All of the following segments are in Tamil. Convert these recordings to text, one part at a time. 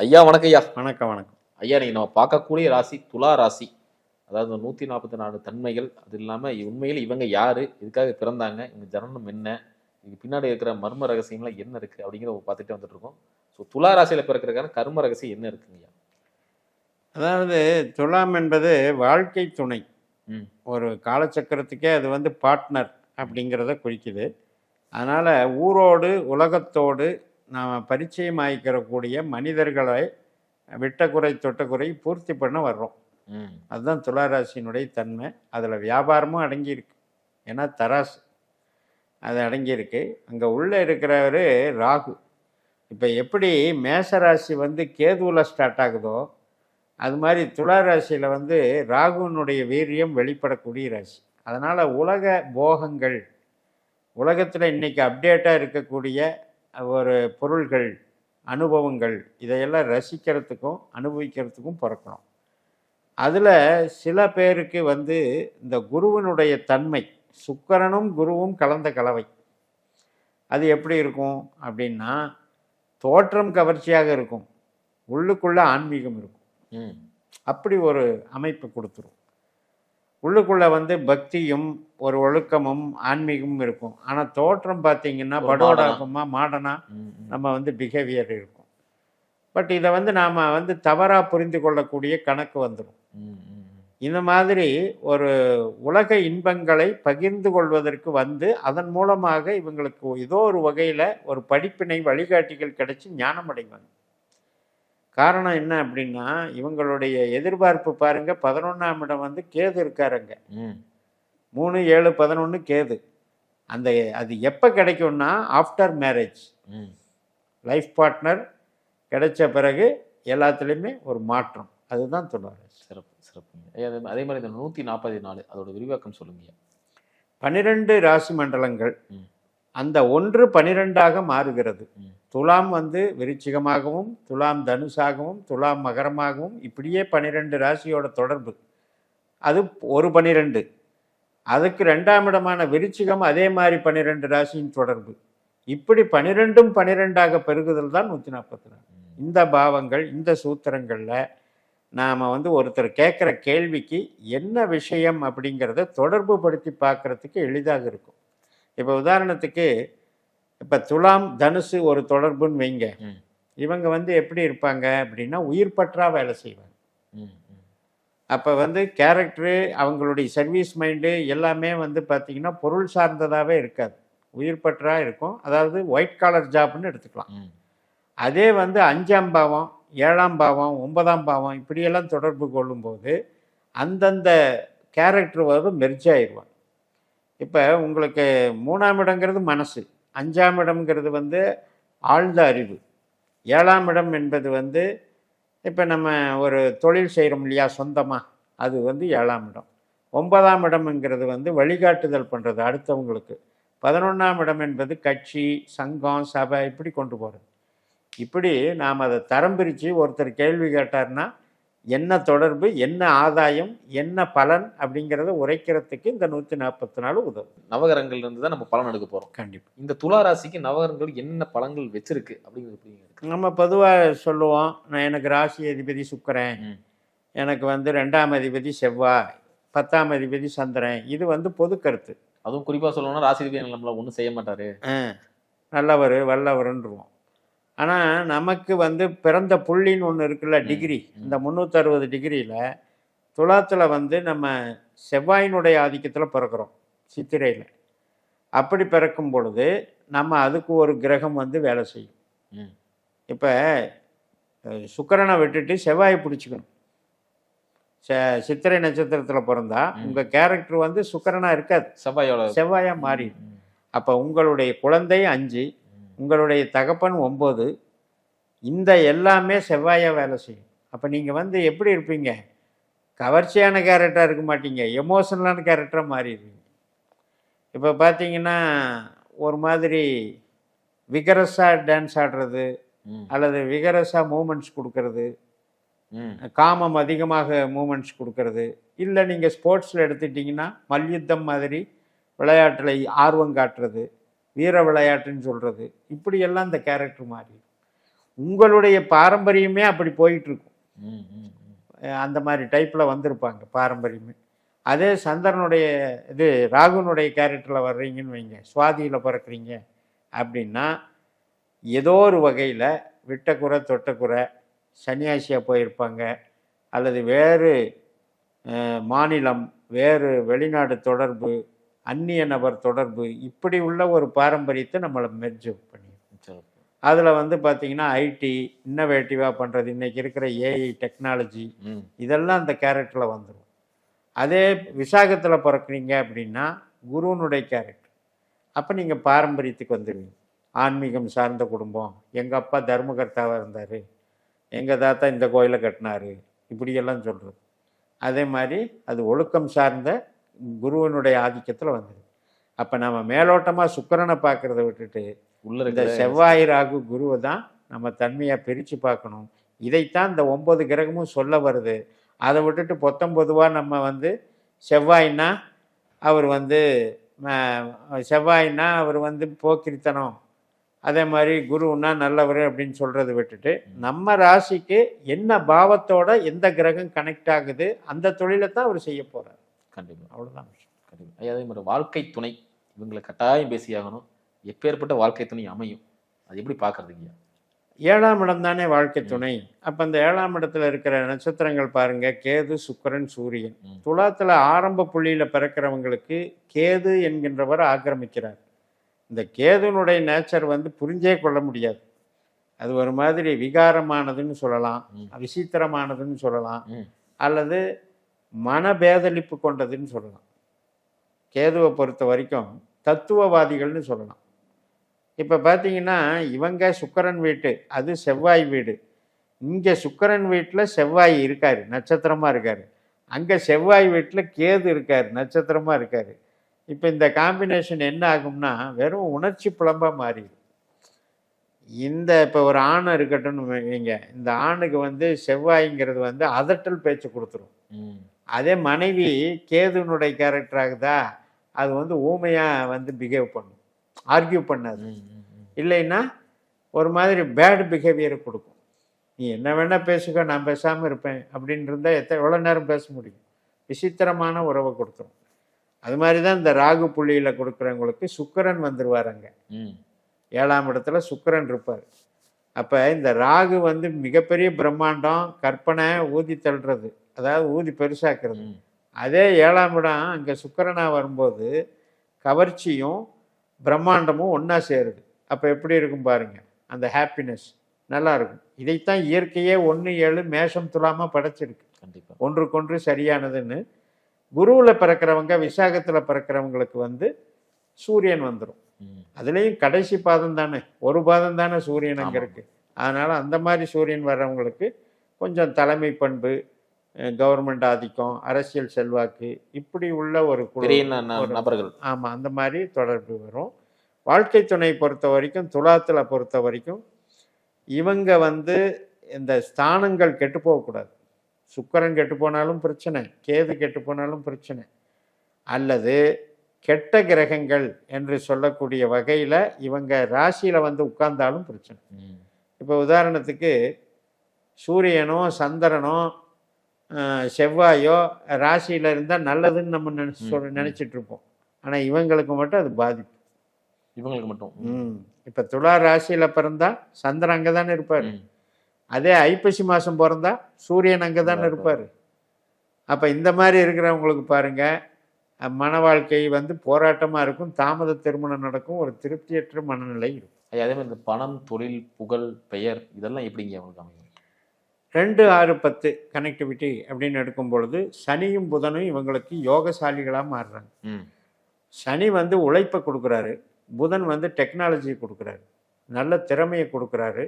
ஐயா வணக்கம் ஐயா. வணக்கம் வணக்கம். ஐயா நீங்க நம்ம பார்க்கக்கூடிய ராசி துலா ராசி. அதாவது 144 தன்மைகள். அது இல்லாம உண்மையில இவங்க யாரு? எதுக்காக பிறந்தாங்க? இவங்க ஜனனம் என்ன? இதுக்கு பின்னாடி இருக்கிற மர்ம ரகசியம்லாம் என்ன இருக்கு? அப்படிங்கிறத பார்த்துட்டே வந்துட்டு இருக்கோம். ஸோ துலா ராசியில பிறக்கிறதுக்கான கர்ம ரகசியம் என்ன இருக்குங்க ஐயா? அதாவது துலாம் என்பது வாழ்க்கை துணை. ஒரு காலச்சக்கரத்துக்கே அது வந்து பார்ட்னர் அப்படிங்கிறத குறிக்குது. அதனால் ஊரோடு உலகத்தோடு நாம் பரிச்சயம் ஆகிக்கிறக்கூடிய மனிதர்களை விட்ட குறை தொட்ட குறை பூர்த்தி பண்ண வர்றோம். அதுதான் துளாராசியினுடைய தன்மை. அதில் வியாபாரமும் அடங்கியிருக்கு. ஏன்னா தராசு அது அடங்கியிருக்கு. அங்கே உள்ளே இருக்கிறவர் ராகு. இப்போ எப்படி மேசராசி வந்து கேதுவில் ஸ்டார்ட் ஆகுதோ அது மாதிரி துளாராசியில் வந்து ராகுனுடைய வீரியம் வெளிப்படக்கூடிய ராசி. அதனால் உலக போகங்கள், உலகத்தில் இன்றைக்கி அப்டேட்டாக இருக்கக்கூடிய ஒரு பொருள்கள், அனுபவங்கள், இதையெல்லாம் ரசிக்கிறதுக்கும் அனுபவிக்கிறதுக்கும் பிறக்கணும். அதில் சில பேருக்கு வந்து இந்த குருவினுடைய தன்மை, சுக்கிரனும் குருவும் கலந்த கலவை. அது எப்படி இருக்கும் அப்படின்னா, தோற்றம் கவர்ச்சியாக இருக்கும், உள்ளுக்குள்ளே ஆன்மீகம் இருக்கும். அப்படி ஒரு அமைப்பு கொடுத்துரும். உள்ளுக்குள்ளே வந்து பக்தியும் ஒரு ஒழுக்கமும் ஆன்மீகமும் இருக்கும். ஆனால் தோற்றம் பார்த்தீங்கன்னா படோடாகமாக மாடனாக நம்ம வந்து பிஹேவியர் இருக்கும். பட் இதை வந்து நாம் வந்து தவறாக புரிந்து கொள்ளக்கூடிய கணக்கு வந்துடும். இந்த மாதிரி ஒரு உலக இன்பங்களை பகிர்ந்து கொள்வதற்கு வந்து அதன் மூலமாக இவங்களுக்கு ஏதோ ஒரு வகையில் ஒரு படிப்பினை வழிகாட்டிகள் கிடைச்சி ஞானம் அடைவாங்க. காரணம் என்ன அப்படின்னா, இவங்களுடைய எதிர்பார்ப்பு பாருங்க, 11ஆம் இடம் வந்து கேது இருக்காருங்க. 3, 7, 11 கேது. அந்த அது எப்போ கிடைக்கும்னா ஆஃப்டர் மேரேஜ். லைஃப் பார்ட்னர் கிடைச்ச பிறகு எல்லாத்துலேயுமே ஒரு மாற்றம். அதுதான் சொல்லுவாங்க. சிறப்பு சிறப்புங்க. அதே மாதிரி இந்த 144 அதோட விரிவாக்கம் சொல்லுங்க. 12 ராசி மண்டலங்கள், அந்த 1 12ஆக மாறுகிறது. துலாம் வந்து விருச்சிகமாகவும், துலாம் தனுசாகவும், துலாம் மகரமாகவும், இப்படியே 12 ராசியோட தொடர்பு. அது ஒரு 12. அதுக்கு 2ஆம் இடமான விருச்சிகம் அதே மாதிரி 12 ராசியின் தொடர்பு. இப்படி 12ம் 12ஆக பெருகுதல் தான் 144. இந்த பாவங்கள், இந்த சூத்திரங்களில் நாம் வந்து ஒருத்தர் கேட்குற கேள்விக்கு என்ன விஷயம் அப்படிங்கிறத தொடர்பு படுத்தி பார்க்குறதுக்கு எளிதாக இருக்கும். இப்போ உதாரணத்துக்கு, இப்போ துலாம் தனுசு ஒரு தொடர்புன்னு வைங்க. இவங்க வந்து எப்படி இருப்பாங்க அப்படின்னா, உயிர் பற்றா வேலை செய்வாங்க. அப்போ வந்து கேரக்டரு, அவங்களுடைய சர்வீஸ் மைண்டு எல்லாமே வந்து பார்த்திங்கன்னா பொருள் சார்ந்ததாகவே இருக்காது, உயிர் பற்றா இருக்கும். அதாவது ஒயிட் காலர் ஜாப்னு எடுத்துக்கலாம். அதே வந்து 5ஆம் பாவம், 7ஆம் பாவம், 9ஆம் பாவம் இப்படியெல்லாம் தொடர்பு கொள்ளும்போது அந்தந்த கேரக்டர் வந்து மெர்ஜ் ஆயிடுவாங்க. இப்போ உங்களுக்கு 3ஆம் இடங்கிறது மனசு, 5ஆம் இடம்ங்கிறது வந்து ஆழ்ந்த அறிவு, 7ஆம் இடம் என்பது வந்து இப்போ நம்ம ஒரு தொழில் செய்கிறோம் இல்லையா சொந்தமாக, அது வந்து 7ஆம் இடம். 9ஆம் இடம்ங்கிறது வந்து வழிகாட்டுதல் பண்ணுறது அடுத்தவங்களுக்கு. 11ஆம் இடம் என்பது கட்சி, சங்கம், சபை இப்படி கொண்டு போகிறது. இப்படி நாம் அதை தரம் பிரித்து ஒருத்தர் கேள்வி கேட்டார்னா என்ன தொடர்பு, என்ன ஆதாயம், என்ன பலன் அப்படிங்கிறத உரைக்கிறதுக்கு இந்த 144 உதவும். நவகரங்கள் இருந்து தான் நம்ம பலன் எடுக்க போகிறோம். கண்டிப்பாக. இந்த துலா ராசிக்கு நவகரங்கள் என்ன பலன்கள் வச்சிருக்கு அப்படிங்கிறது நம்ம பொதுவாக சொல்லுவோம், நான் எனக்கு ராசி அதிபதி சுக்கிரன், எனக்கு வந்து 2ஆம் அதிபதி செவ்வாய், 10ஆம் அதிபதி சந்திரன். இது வந்து பொது கருத்து. அதுவும் குறிப்பாக சொல்லணும்னா ராசி அதிபதி நம்மள ஒன்றும் செய்ய மாட்டார், நல்லவர் வல்லவருன்றுவோம். ஆனால் நமக்கு வந்து பிறந்த புள்ளின்னு ஒன்று இருக்குல்ல, டிகிரி. இந்த 360 டிகிரியில் துலாத்தில் வந்து நம்ம செவ்வாயினுடைய ஆதிக்கத்தில் பிறக்கிறோம் சித்திரையில். அப்படி பிறக்கும் பொழுது நம்ம அதுக்கு ஒரு கிரகம் வந்து வேலை செய்யும். இப்போ சுக்கிரனை விட்டுட்டு செவ்வாயை பிடிச்சிக்கணும். சித்திரை நட்சத்திரத்தில் பிறந்தா உங்கள் கேரக்டர் வந்து சுக்கிரனாக இருக்காது, செவ்வாயாக மாறிடும். அப்போ உங்களுடைய குழந்தை 5, உங்களுடைய தகப்பன் 9, இந்த எல்லாமே செவ்வாயாக வேலை செய்யும். அப்போ நீங்கள் வந்து எப்படி இருப்பீங்க, கவர்ச்சியான கேரக்டராக இருக்க மாட்டீங்க, எமோஷனலான கேரக்டராக மாறிடுவீங்க. இப்போ பார்த்தீங்கன்னா ஒரு மாதிரி விகரஸாக டான்ஸ் ஆடுறது அல்லது விகரஸாக மூமெண்ட்ஸ் கொடுக்கறது, காமம் அதிகமாக மூமெண்ட்ஸ் கொடுக்கறது, இல்லை நீங்கள் ஸ்போர்ட்ஸில் எடுத்துட்டிங்கன்னா மல்யுத்தம் மாதிரி விளையாட்டில் ஆர்வம் காட்டுறது, வீர விளையாட்டுன்னு சொல்கிறது, இப்படியெல்லாம் இந்த கேரக்டர் மாறி. உங்களுடைய பாரம்பரியமே அப்படி போயிட்டு இருக்கும். ம், ம், ம். அந்த மாதிரி டைப்பில் வந்திருப்பாங்க பாரம்பரியமே. அதே சந்திரனுடைய இது ராகுனுடைய கேரக்டரில் வர்றீங்கன்னு வைங்க, சுவாதியில் பிறக்கிறீங்க அப்படின்னா ஏதோ ஒரு வகையில் விட்டக்குறை தொட்டக்குறை சன்னியாசியாக போயிருப்பாங்க, அல்லது வேறு மாநிலம், வேறு வெளிநாடு தொடர்பு, அந்நிய நபர் தொடர்பு, இப்படி உள்ள ஒரு பாரம்பரியத்தை நம்மளை மெர்ஜ் பண்ணி சரி. அதில் வந்து பார்த்திங்கன்னா ஐடி இன்னோவேட்டிவாக பண்ணுறது, இன்றைக்கி இருக்கிற ஏஐ டெக்னாலஜி, ம். இதெல்லாம் அந்த கேரக்டரில் வந்துடும். அதே விசாகத்தில் பிறக்கிறீங்க அப்படின்னா குருவனுடைய கேரக்டர், அப்போ நீங்கள் பாரம்பரியத்துக்கு வந்துடுவீங்க. ஆன்மீகம் சார்ந்த குடும்பம், எங்கள் அப்பா தர்மகர்த்தாவாக இருந்தார், எங்கள் தாத்தா இந்த கோயிலை கட்டினார், இப்படியெல்லாம் சொல்கிறது. அதே மாதிரி அது ஒழுக்கம் சார்ந்த குருவனுடைய ஆதிக்கத்தில் வந்துடுது. அப்போ நம்ம மேலோட்டமாக சுக்கிரனை பார்க்குறத விட்டுட்டு உள்ள இந்த இருக்கிற செவ்வாய் ராகு குருவை தான் நம்ம தன்மையாக பிரித்து பார்க்கணும். இதைத்தான் இந்த 9 கிரகமும் சொல்ல வருது. அதை விட்டுட்டு பொதுவாக நம்ம வந்து செவ்வாய்னா அவர் வந்து செவ்வாய்னா அவர் வந்து போக்கிரித்தனம், அதே மாதிரி குருன்னா நல்லவர் அப்படின்னு சொல்கிறத விட்டுட்டு நம்ம ராசிக்கு என்ன பாவத்தோட எந்த கிரகம் கனெக்ட் ஆகுது அந்த தொழிலை தான் அவர் செய்ய போகிறார். கண்டிப்பாக அவ்வளோதான் விஷயம். கண்டிப்பாக. அதே மாதிரி வாழ்க்கை துணை இவங்களை கட்டாயம் பேசியாகணும். எப்பேற்பட்ட வாழ்க்கை துணை அமையும், அது எப்படி பார்க்கறதுங்க? 7ஆம் இடம் தானே வாழ்க்கை துணை. அப்போ அந்த 7ஆம் இடத்துல இருக்கிற நட்சத்திரங்கள் பாருங்க, கேது, சுக்கிரன், சூரியன். துலாத்தில் ஆரம்ப புள்ளியில் பிறக்கிறவங்களுக்கு கேது என்கின்றவர் ஆக்கிரமிக்கிறார். இந்த கேதுனுடைய நேச்சர் வந்து புரிஞ்சே கொள்ள முடியாது. அது ஒரு மாதிரி விகாரமானதுன்னு சொல்லலாம், விசித்திரமானதுன்னு சொல்லலாம், அல்லது மனபேதளிப்பு கொண்டதுன்னு சொல்லலாம். கேதுவை பொறுத்த வரைக்கும் தத்துவவாதிகள்னு சொல்லலாம். இப்போ பார்த்தீங்கன்னா இவங்க சுக்கிரன் வீட்டு, அது செவ்வாய் வீடு. இங்கே சுக்கிரன் வீட்டில் செவ்வாய் இருக்கார், நட்சத்திரமாக இருக்கார். அங்கே செவ்வாய் வீட்டில் கேது இருக்கார், நட்சத்திரமாக இருக்கார். இப்போ இந்த காம்பினேஷன் என்ன ஆகும்னா வெறும் உணர்ச்சி புலம்பாக மாறிடும். இப்போ ஒரு ஆணை இருக்கட்டும்னு வைங்க, இந்த ஆணுக்கு வந்து செவ்வாய்ங்கிறது வந்து அதட்டல் பேச்சு கொடுத்துரும். அதே மனைவி கேதுனுடைய கேரக்டர் ஆகுதா, அது வந்து ஊமையாக வந்து பிஹேவ் பண்ணும், ஆர்கியூ பண்ணாது. இல்லைன்னா ஒரு மாதிரி பேட் பிஹேவியரை கொடுக்கும். நீ என்ன வேணால் பேசுக, நான் பேசாமல் இருப்பேன் அப்படின்னு இருந்தால் எவ்வளோ நேரம் பேச முடியும்? விசித்திரமான உறவை கொடுத்துரும். அது மாதிரி தான் இந்த ராகு புள்ளியில் கொடுக்குறவங்களுக்கு சுக்கிரன் வந்துடுவார். அங்கே 7ஆம் இடத்துல சுக்கிரன் இருப்பார். அப்போ இந்த ராகு வந்து மிகப்பெரிய பிரம்மாண்டம், கற்பனை, ஊதி தள்ளுறது, அதாவது ஊதி பெருசாக்குறது. அதே 7ஆம் இடம் அங்கே சுக்கிரனாக வரும்போது கவர்ச்சியும் பிரம்மாண்டமும் ஒன்றா சேருது. அப்போ எப்படி இருக்கும் பாருங்க, அந்த ஹாப்பினஸ் நல்லா இருக்கும். இதைத்தான் இயற்கையே 1-7 மேஷம் துலாமாக படைச்சிருக்கு. கண்டிப்பாக ஒன்றுக்கொன்று சரியானதுன்னு. குருவில் பிறக்கிறவங்க, விசாகத்தில் பிறக்கிறவங்களுக்கு வந்து சூரியன் வந்துடும். அதுலேயும் கடைசி பாதம் தானே, ஒரு பாதம் தானே சூரியன் அங்கே இருக்குது. அதனால் அந்த மாதிரி சூரியன் வர்றவங்களுக்கு கொஞ்சம் தலைமை பண்பு, கவர்மெண்ட் ஆதிக்கம், அரசியல் செல்வாக்கு, இப்படி உள்ள ஒரு நபர்கள், ஆமாம், அந்த மாதிரி தொடர்பு வரும். வாழ்க்கை துணை பொறுத்த வரைக்கும், துலாத்தில் பொறுத்த வரைக்கும் இவங்க வந்து இந்த ஸ்தானங்கள் கெட்டு போகக்கூடாது. சுக்கிரன் கெட்டு போனாலும் பிரச்சனை, கேது கெட்டு போனாலும் பிரச்சனை, அல்லது கெட்ட கிரகங்கள் என்று சொல்லக்கூடிய வகையில் இவங்க ராசியில் வந்து உட்கார்ந்தாலும் பிரச்சனை. இப்போ உதாரணத்துக்கு சூரியனோ சந்திரனோ செவ்வாயோ ராசியில் இருந்தால் நல்லதுன்னு நம்ம நினச்சிட்டு இருப்போம். ஆனால் இவங்களுக்கு மட்டும் அது பாதிப்பு, இவங்களுக்கு மட்டும். இப்போ துலா ராசியில் பிறந்தா சந்திரன் அங்கே தானே இருப்பார். அதே ஐப்பசி மாதம் பிறந்தா சூரியன் அங்கே தானே இருப்பார். அப்போ இந்த மாதிரி இருக்கிறவங்களுக்கு பாருங்கள், மன வாழ்க்கை வந்து போராட்டமாக இருக்கும், தாமத திருமணம் நடக்கும், ஒரு திருப்தியற்ற மனநிலை இருக்கும். அதே மாதிரி இந்த பணம், தொழில், புகழ், பெயர், இதெல்லாம் எப்படிங்க அவங்களுக்கு அமையும்? 2, 6, 10 கனெக்டிவிட்டி அப்படின்னு எடுக்கும் பொழுது சனியும் புதனும் இவங்களுக்கு யோகசாலிகளாக மாறுறாங்க. சனி வந்து உழைப்பை கொடுக்குறாரு, புதன் வந்து டெக்னாலஜி கொடுக்குறாரு, நல்ல திறமையை கொடுக்குறாரு.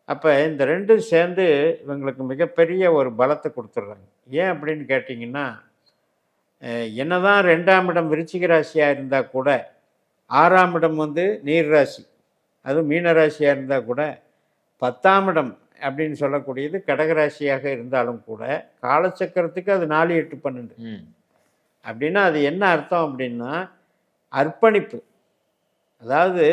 அப்போ இந்த ரெண்டும் சேர்ந்து இவங்களுக்கு மிகப்பெரிய ஒரு பலத்தை கொடுத்துட்றாங்க. ஏன் அப்படின்னு கேட்டிங்கன்னா, என்னதான் 2ஆம் இடம் விருச்சிக ராசியாக இருந்தால் கூட, 6ஆம் இடம் வந்து நீர் ராசி, அதுவும் மீன ராசியாக இருந்தால் கூட, 10ஆம் இடம் அப்படின்னு சொல்லக்கூடியது கடகராசியாக இருந்தாலும் கூட காலச்சக்கரத்துக்கு அது 4, 8, 12. அப்படின்னா அது என்ன அர்த்தம் அப்படின்னா அர்ப்பணிப்பு. அதாவது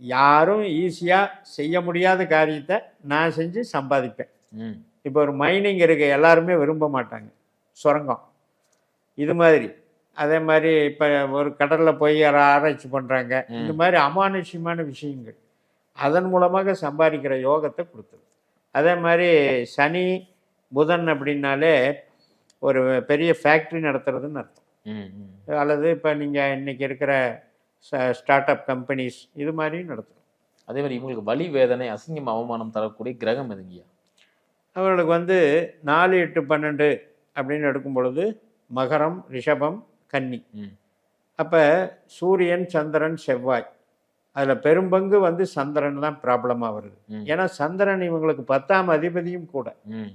யாரும் ஈஸியாக செய்ய முடியாத காரியத்தை நான் செஞ்சு சம்பாதிப்பேன். ம் இப்போ ஒரு மைனிங் இருக்கு, எல்லாருமே விரும்ப மாட்டாங்க. சுரங்கம் இது மாதிரி. அதே மாதிரி இப்போ ஒரு கடலில் போய் ஆராய்ச்சி பண்ணுறாங்க. இந்த மாதிரி அமானுஷ்யமான விஷயங்கள் அதன் மூலமாக சம்பாதிக்கிற யோகத்தை கொடுத்துரும். அதே மாதிரி சனி புதன் அப்படின்னாலே ஒரு பெரிய ஃபேக்ட்ரி நடத்துறதுன்னு அர்த்தம். ம் ம் அல்லது இப்போ நீங்கள் இன்னைக்கு இருக்கிற ஸ்டார்ட் அப் கம்பெனிஸ் இது மாதிரியும் நடத்துகிறோம். அதே மாதிரி இவங்களுக்கு வலி வேதனை அசிங்கம் அவமானம் தரக்கூடிய கிரகம் எதுங்கய்யா? அவர்களுக்கு வந்து 4, 8, 12 அப்படின்னு எடுக்கும் பொழுது மகரம், ரிஷபம், கன்னி. ம் அப்போ சூரியன், சந்திரன், செவ்வாய், அதில் பெரும்பங்கு வந்து சந்திரன் தான் ப்ராப்ளமாக வருது. ம். ஏன்னா சந்திரன் இவங்களுக்கு 10ஆம் அதிபதியும் கூட. ம்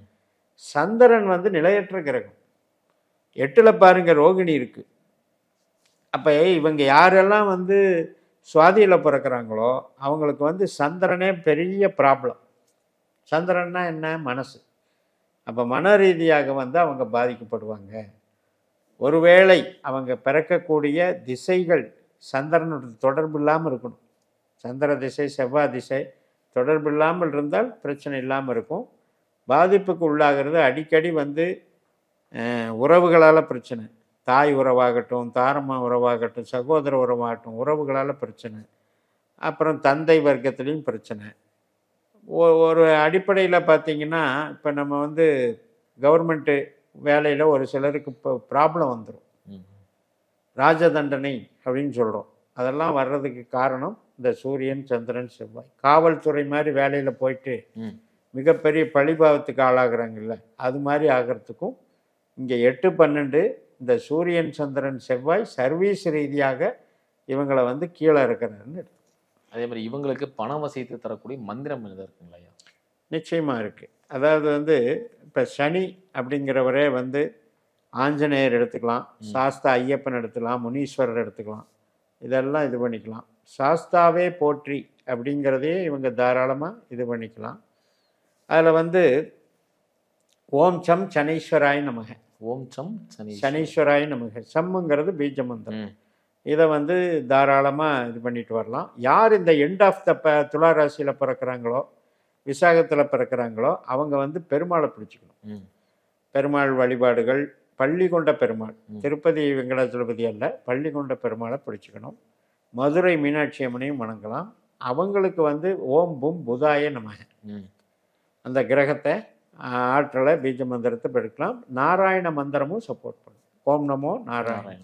சந்திரன் வந்து நிலையற்ற கிரகம். 8ல் பாருங்க ரோகிணி இருக்கு. அப்போ இவங்க யாரெல்லாம் வந்து சுவாதியில் பிறக்கிறாங்களோ அவங்களுக்கு வந்து சந்திரனே பெரிய ப்ராப்ளம். சந்திரன்னா என்ன? மனசு. அப்போ மன ரீதியாக வந்து அவங்க பாதிக்கப்படுவாங்க. ஒருவேளை அவங்க பிறக்கக்கூடிய திசைகள் சந்திரனுடைய தொடர்பு இல்லாமல் இருக்கணும். சந்திர திசை, செவ்வாய் திசை தொடர்பு இல்லாமல் இருந்தால் பிரச்சனை இல்லாமல் இருக்கும். பாதிப்புக்கு உள்ளாகிறது அடிக்கடி வந்து உறவுகளால் பிரச்சனை. தாய் உறவாகட்டும், தாரமா உறவாகட்டும், சகோதர உறவாகட்டும், உறவுகளால் பிரச்சனை. அப்புறம் தந்தை வர்க்கத்துலேயும் பிரச்சனை. ஒரு அடிப்படையில் பார்த்திங்கன்னா இப்போ நம்ம வந்து கவர்மெண்ட்டு வேலையில் ஒரு சிலருக்கு இப்போ ப்ராப்ளம் வந்துடும். ம் ராஜதண்டனை அப்படின்னு சொல்கிறோம். அதெல்லாம் வர்றதுக்கு காரணம் இந்த சூரியன், சந்திரன், செவ்வாய். காவல்துறை மாதிரி வேலையில் போயிட்டு ம் மிகப்பெரிய பழிபாவத்துக்கு ஆளாகிறாங்கல்ல, அது மாதிரி ஆகிறதுக்கும் இங்கே 8, 12 இந்த சூரியன், சந்திரன், செவ்வாய் சர்வீஸ் ரீதியாக இவங்களை வந்து கீழே இருக்கிறாருன்னு. அதே மாதிரி இவங்களுக்கு பணம் வசைத்து தரக்கூடிய மந்திரம் எதாவது இருக்குங்களா ஐயா? நிச்சயமாக இருக்குது. அதாவது வந்து இப்போ சனி அப்படிங்கிறவரே வந்து ஆஞ்சநேயர் எடுத்துக்கலாம், சாஸ்தா ஐயப்பன் எடுத்துக்கலாம், முனீஸ்வரர் எடுத்துக்கலாம். இதெல்லாம் இது பண்ணிக்கலாம். சாஸ்தாவே போற்றி அப்படிங்கிறதே இவங்க தாராளமாக இது பண்ணிக்கலாம். அதில் வந்து ஓம் சம் சனீஸ்வராய் நமக. ஓம் சம் சனீஸ்வராய் நமக. சம்முங்கிறது பீஜ மந்திரம். ம் இதை வந்து தாராளமாக இது பண்ணிட்டு வரலாம். யார் இந்த எண்ட் ஆஃப் த துலா ராசியில் பிறக்கிறாங்களோ, விசாகத்தில் பிறக்கிறாங்களோ அவங்க வந்து பெருமாளை பிடிச்சிக்கணும். ம் பெருமாள் வழிபாடுகள், பள்ளி கொண்ட பெருமாள், திருப்பதி வெங்கடாச்சலபதி அல்ல, பள்ளி கொண்ட பெருமாளை பிடிச்சிக்கணும். மதுரை மீனாட்சி அம்மனையும் வணங்கலாம். அவங்களுக்கு வந்து ஓம் பூம் புதாய நமக ம் அந்த கிரகத்தை ஆற்றலை பீஜ மந்திரத்தை எடுக்கலாம். நாராயண மந்திரமும் சப்போர்ட் பண்ணும். ஓம் நமோ நாராயண.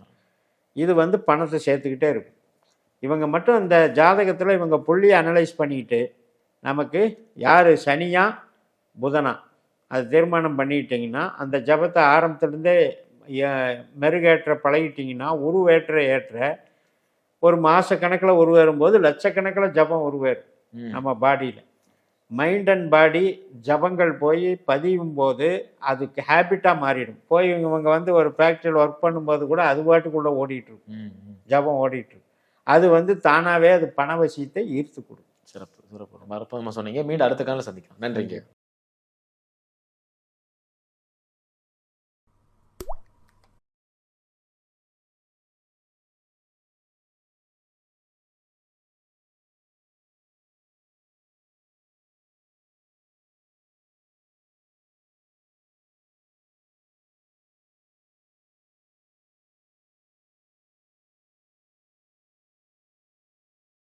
இது வந்து பணத்தை சேர்த்துக்கிட்டே இருக்கும். இவங்க மட்டும் இந்த ஜாதகத்தில் இவங்க புள்ளியை அனலைஸ் பண்ணிக்கிட்டு நமக்கு யார் சனியா புதனா அது தீர்மானம் பண்ணிக்கிட்டிங்கன்னா அந்த ஜபத்தை ஆரம்பத்துலேருந்தே மெருகேற்ற பழகிட்டிங்கன்னா உருவேற்ற ஏற்ற ஒரு மாத கணக்கில் உருவேறும்போது லட்சக்கணக்கில் ஜபம் உருவேறும் நம்ம பாடியில். மைண்ட் அண்ட் பாடி ஜபங்கள் போய் பதியும் போது அதுக்கு ஹேபிட்டாக மாறிடும். போய் இவங்க வந்து ஒரு ஃபேக்ட்ரியில் ஒர்க் பண்ணும்போது கூட அது பாட்டுக்குள்ளே ஓடிட்டுருக்கும், ஜபம் ஓடிட்டுருக்கும். அது வந்து தானாகவே அது பணவசியத்தை ஈர்த்து கொடுக்கும். சிறப்பு சிறப்பு. ரொம்ப அற்புதமாக சொன்னீங்க. மீண்டும் அடுத்த காலம் சந்திக்கலாம். நன்றிங்க.